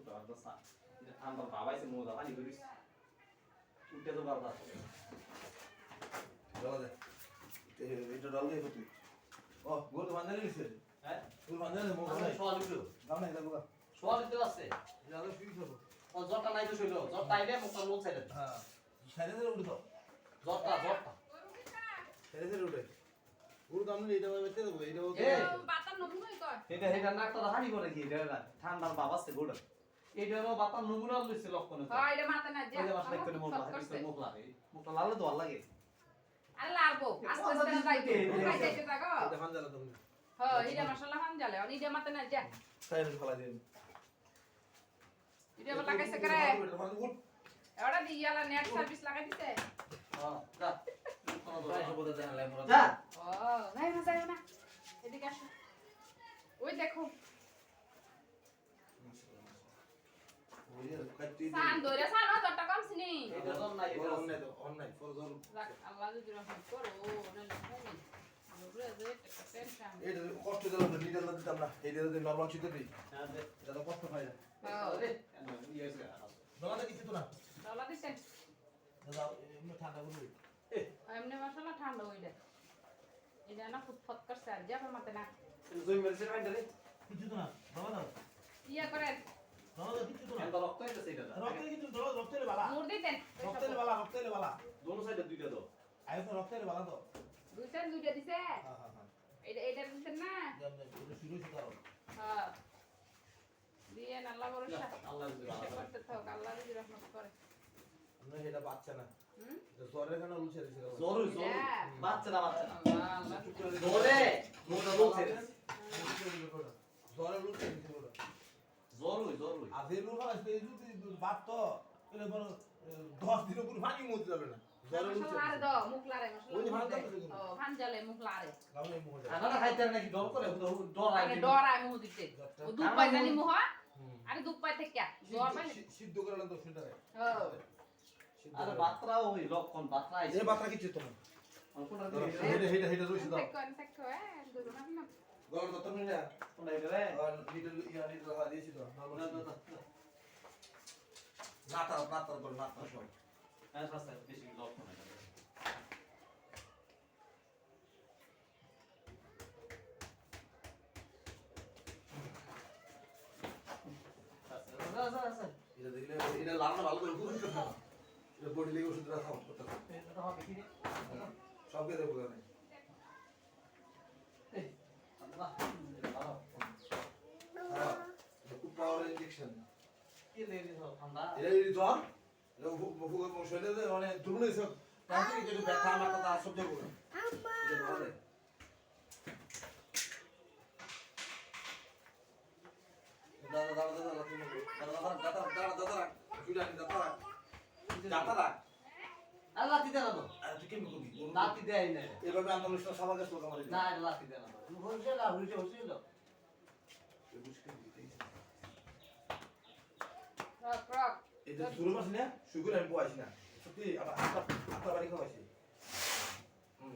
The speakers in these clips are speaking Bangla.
তো আর দসা ঠান্ডা বাবাইছে মোদা পানি করিস উঠে তো বাবা ডালা দে এটা ডাল দিয়ে তুই ও গোল বান্ধারে গেছে হ্যাঁ গোল বান্ধারে মো আমি সওয়াল উঠলো দাম নাই দাও সওয়াল দিতে আছে ডালা শুই খাবো ও জটটা নাই তো শৈলো জট তাইলে মুখটা লোক সাইডে হ্যাঁ সাইডে ধরে উঠো জটটা সাইডে ধরে উঠে গুরু দাম নেই এটা বেচতে দেবো এটা বাতার নমুনাই কয় এটা নাকটা হানি করে কি এটা ঠান্ডার বাবাছে গোড়া এইটারও বাতার নমুনা লইছে লক্ষণ হ্যাঁ এটা মাথা না যা ওই যে মাসলে করে মুখ লাগে মুখটা লালে তো ভালো লাগে আরে লারবো আস্তে আস্তে যাইতে খাই যাইতে থাকো এটা ফান জ্বালা তুমি হ্যাঁ এটা মাশাআল্লাহ হান জালে আর এটা মাথা না যা সাইডে ফেলা দিন এটা বলা কাছে করে এড়া দিয়ালা নেট সার্ভিস লাগাই দিতে হ্যাঁ যা তাই সবটা জানা লাই মোরা যা ও নাই না যাও না এদিকে আসো ওই দেখো ওই কাটি সান ধরে সান যতটা কম সিনি এটা তো নাই এটা অনলাইন ফর জল রাখ আল্লাহ যদি রহমত করো না না হয় আমরা যে টেনশন এটা কষ্ট দিলাম না ডিটেল দিতাম না এইটা যদি নরমাল চিতে দিই হ্যাঁ দে এটা তো কষ্ট হয় না হ্যাঁ আরে ইয়েস দলাতে কিছু তো না তাহলে দিছেন দাদা এমনি ঠান্ডা করবি এমনি মাশাআল্লাহ ঠান্ডা হইলে এটা না ফুটফট করছে আর যা মাথা না জুই মেরেছে বাইন্দা রে কিছু তো না বাবা দাও ইয়া করেন দাদা কিছু তো না এত রক্ত হইছে এটা রক্তের কিছু দাও রক্তের বালা মুর দিতেন রক্তের বালা দোনো সাইডে দুইটা দাও আই তো রক্তের বালা দাও দুইটা দুইটা দিছে হ্যাঁ হ্যাঁ হ্যাঁ এটা দিতেন না জান না এটা শুরু হইছে দাও হ্যাঁ দিয়ে আল্লাহ ভরসা আল্লাহ যদি ভালো করে করতে থাক আল্লাহ যদি রহমত করে আমরা এটা বাচ্চা না হুম এটা জ্বরের এখানে উলছে দিছে জোর জোর হ্যাঁ। বাচ্চা না আল্লাহ আল্লাহ জোরে মোটা বলছে জ্বরের উলছে দিছে ওটা জোর জোর আর যে রোগ আছে এই যদি বাত তো এটা বড় 10 দিন উপর পানি মত যাবে না জ্বরের উলছে মশলা আরে দাও মুখ লারে ওই যে মশলা ভান যাবে কিন্তু। ও ভান জ্বলে মুখ লারে গামলে মুহ যাবে খানা খাইতে নাকি ডর করে ডর আরে আইবে ডর আই মুহ দিতে ও দুধ পাই জানি মুহ আরে দুধ পাই থেকে ডর পাই সিদ্ধ করে তো শুনতে রে ও আরে বাতরা ওই লক্ষণ বাতরা আইছে এই বাতরা কিছু তো না কোনটা হেটা রইছে দাও দেখো হ্যাঁ দুধ না গল তো তুমি না কোনটা এটা রে আর লিটল ইয়া লিটল হা দিয়েছি তো নাতার করে নাতার সব হ্যাঁ সস্তা বেশি লক্ষণ এটা এটা দেখলে এটা লাগানো ভালো করে ওষুধ দিতে না এটা বডি লেগে ওষুধ রাখা করতে সবকে দেবো জানে খুব পাওয়ার ইনজেকশন এটা এই জ্বর এটা শরীরে মানে দুর্বল হয়েছে তাড়াতাড়ি যেটা ব্যথা মাথা তা সব যাবো এটা ভালো দেয় লাতি দেনা তো লাতি দেয় না এভাবে আন্দোলন সবার কাছে লোক আমার না লাতি দেনা তো হইছে না হইছিল রক রক এটা শুরু মাস না সুগুর আমি পাইছি না সত্যি আমার আপনার বাড়ি খাওয়াইছি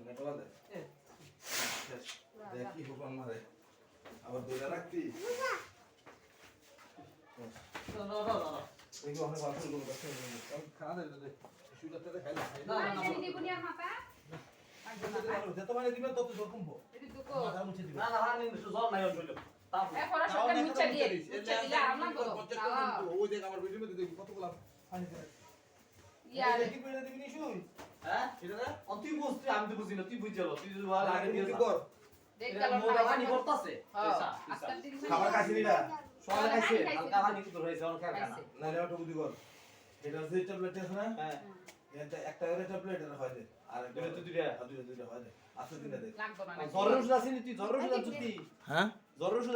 এটা বাদে দেখ কি ভগবান মারে আবার দইলা রাখতি এই অনেক ভালো লোক আছে খানা দে দে সুগারটা খাইলা না জানি দিবনি আর মাথা যত মানে দিবেন তত জোর কমবো এটি দুকো মাথা মুছে দিবেন না না হানি জল নাই হইলো তারপর এ পড়া সবটা মুছে দিয়ে দিলে আমরা তো ওই দেখ আমার ভিডিও মধ্যে দেখি কতগুলা পানি দেয় ইয়া কি পেড়ে দিবি নি শুই হ্যাঁ এটা না তুই বুঝছিস আমি তো বুঝি না তুই বুঝছলো তুই যদি ভালো লাগে দিয়ে কর দেখ এটা মোটা পানি করতেছে আজকাল দিন খাবার খাইছিস না সকালে খাইছে হালকা পানি কিন্তু রয়েছে অনেক খায় না না না ওটা বুদ্ধি কর এটা যে ট্যাবলেট আছে না হ্যাঁ এটা একটা করে ট্যাবলেট এটা হয় দে আর দুইটা তো দুইটা। দুইটা হয় দে আস্তে দিন দে লাগতো না জ্বরের ওষুধ আছে নি তুই জ্বরের ওষুধ আনছিস তুই হ্যাঁ জ্বরের ওষুধ